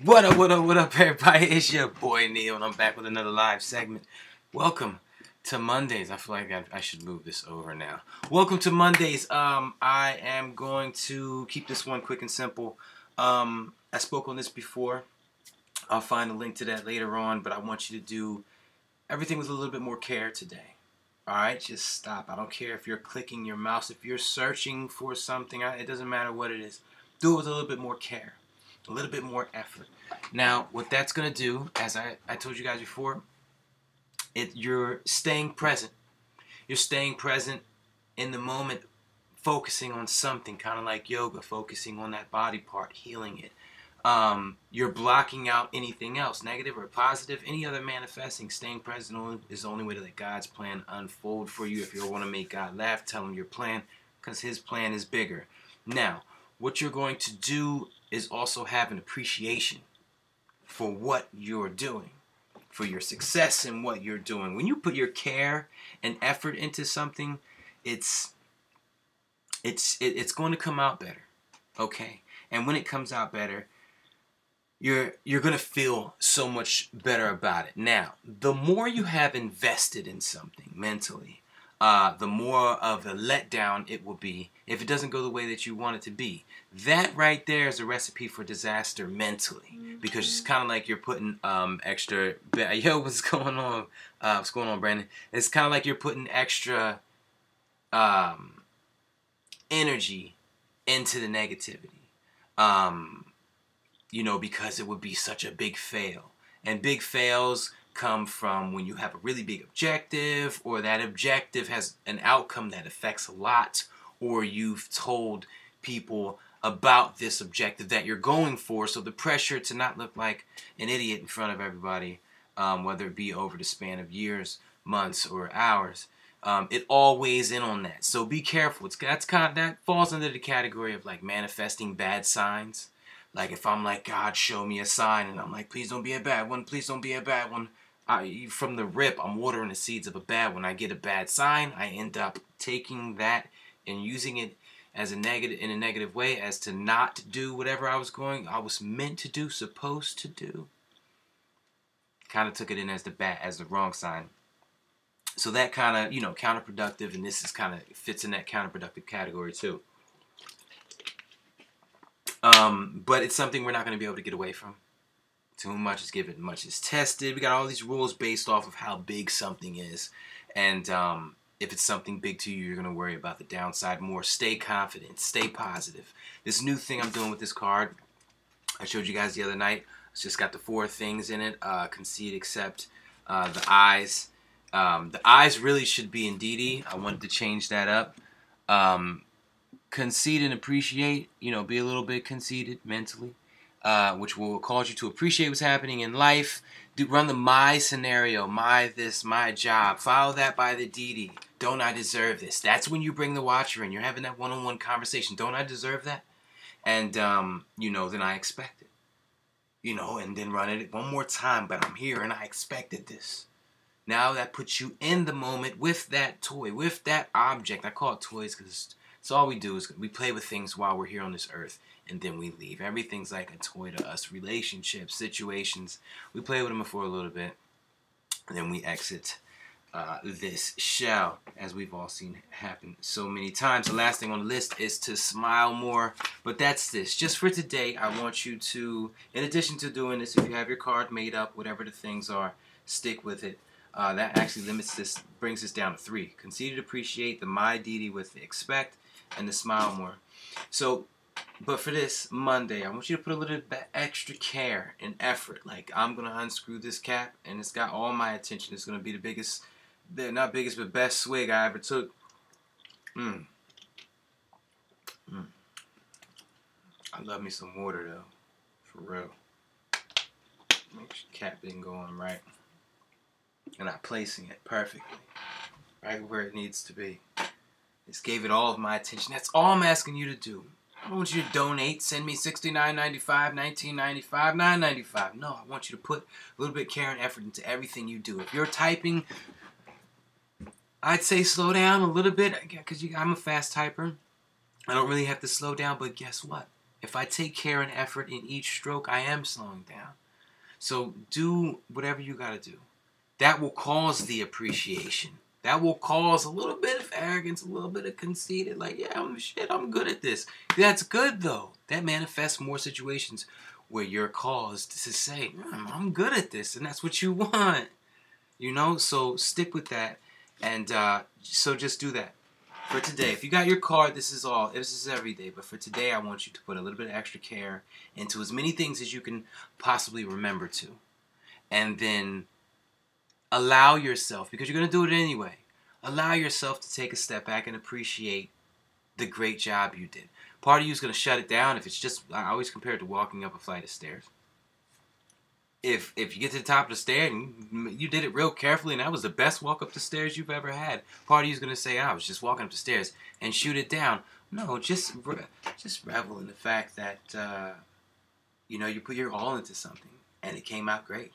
What up, everybody? It's your boy Neil, and I'm back with another live segment. Welcome to Mondays. I feel like I should move this over now. Welcome to Mondays. I am going to keep this one quick and simple. I spoke on this before. I'll find a link to that later on, but I want you to do everything with a little bit more care today. Alright, just stop. I don't care if you're clicking your mouse, if you're searching for something, it doesn't matter what it is. Do it with a little bit more care, a little bit more effort. Now, what that's going to do, as I told you guys before, you're staying present. You're staying present in the moment, focusing on something, kind of like yoga, focusing on that body part, healing it. You're blocking out anything else, negative or positive, any other manifesting. Staying present is the only way to let God's plan unfold for you. If you want to make God laugh, tell him your plan, because his plan is bigger. Now, what you're going to do is also have an appreciation for what you're doing, for your success in what you're doing. When you put your care and effort into something, it's going to come out better, okay? And when it comes out better, you're going to feel so much better about it. Now, the more you have invested in something mentally, the more of a letdown it will be if it doesn't go the way that you want it to be. That right there is a recipe for disaster mentally, because it's kind of like you're putting extra. Yo, what's going on? What's going on, Brandon? It's kind of like you're putting extra energy into the negativity. Because it would be such a big fail. And big fails come from when you have a really big objective, or that objective has an outcome that affects a lot, or you've told people about this objective that you're going for, so the pressure to not look like an idiot in front of everybody, whether it be over the span of years, months, or hours, it all weighs in on that. So be careful. That falls under the category of like manifesting bad signs. Like if I'm like, God, show me a sign, and I'm like, please don't be a bad one, please don't be a bad one. From the rip, I'm watering the seeds of a bad one. I get a bad sign, I end up taking that and using it as a negative, in a negative way, as to not do whatever I was meant to do, supposed to do. Kind of took it in as the wrong sign. So that kind of, counterproductive, and this is kind of fits in that counterproductive category too. But it's something we're not going to be able to get away from. To whom much is given, much is tested. We got all these rules based off of how big something is. And if it's something big to you, you're going to worry about the downside more. Stay confident. Stay positive. This new thing I'm doing with this card, I showed you guys the other night. It's just got the 4 things in it. Concede, accept, the eyes. The eyes really should be in DD. I wanted to change that up. Concede and appreciate, be a little bit conceited mentally, which will cause you to appreciate what's happening in life. Run the my scenario, my this, my job. Follow that by the DD. Don't I deserve this? That's when you bring the watcher in. You're having that one-on-one conversation. Don't I deserve that? And, then I expect it. And then run it one more time. But I'm here and I expected this. Now that puts you in the moment with that toy, with that object. I call it toys because it's all we do is we play with things while we're here on this earth, and then we leave. Everything's like a toy to us. Relationships, situations. We play with them for a little bit, and then we exit this shell, as we've all seen happen so many times. The last thing on the list is to smile more, but that's this. Just for today, I want you to, in addition to doing this, if you have your card made up, whatever the things are, stick with it. That actually brings this down to 3. Concede, appreciate, the my DD with the expect, and the smile more. So, but for this Monday, I want you to put a little bit extra care and effort. Like, I'm going to unscrew this cap, and it's got all my attention. It's going to be the biggest, not biggest, but best swig I ever took. I love me some water, though. For real. Make sure the cap didn't go on right. And I'm placing it perfectly. Right where it needs to be. Just gave it all of my attention. That's all I'm asking you to do. I don't want you to donate. Send me $69.95, $19.95, $9.95. No, I want you to put a little bit of care and effort into everything you do. If you're typing, I'd say slow down a little bit, because I'm a fast typer. I don't really have to slow down, but guess what? If I take care and effort in each stroke, I am slowing down. So do whatever you got to do. That will cause the appreciation. That will cause a little bit of arrogance, a little bit of conceited, like, yeah, I'm good at this. That's good, though. That manifests more situations where you're caused to say, I'm good at this, and that's what you want. You know, so stick with that, and so just do that. For today, if you got your card, this is every day, but for today, I want you to put a little bit of extra care into as many things as you can possibly remember to. And then allow yourself, because you're going to do it anyway, allow yourself to take a step back and appreciate the great job you did. Part of you is going to shut it down if it's just, I always compare it to walking up a flight of stairs. If you get to the top of the stair and you did it real carefully and that was the best walk up the stairs you've ever had, part of you is going to say, I was just walking up the stairs, and shoot it down. No, just revel in the fact that, you put your all into something and it came out great.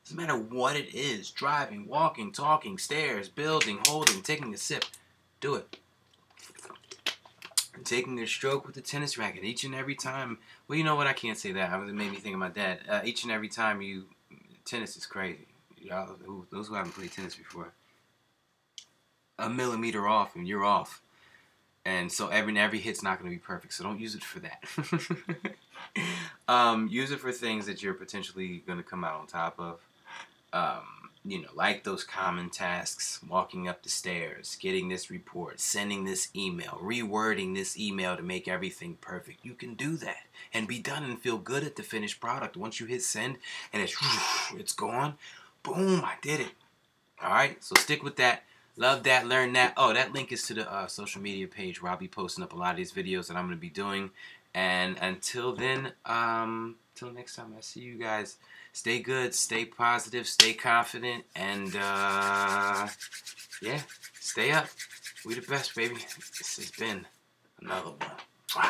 Doesn't matter what it is, driving, walking, talking, stairs, building, holding, taking a sip, do it. And taking a stroke with the tennis racket each and every time. Well, you know what? I can't say that. It made me think of my dad. Each and every time tennis is crazy. Y'all, those who haven't played tennis before, a millimeter off and you're off. And so every hit's not going to be perfect. So don't use it for that. Use it for things that you're potentially going to come out on top of. Like those common tasks, walking up the stairs, getting this report, sending this email, rewording this email to make everything perfect. You can do that and be done and feel good at the finished product. Once you hit send and it's gone, boom, I did it. All right, so stick with that. Love that, learn that. Oh, that link is to the social media page where I'll be posting up a lot of these videos that I'm going to be doing. And until then, till next time I see you guys, stay good, stay positive, stay confident, and yeah, stay up. We the best, baby. This has been another one.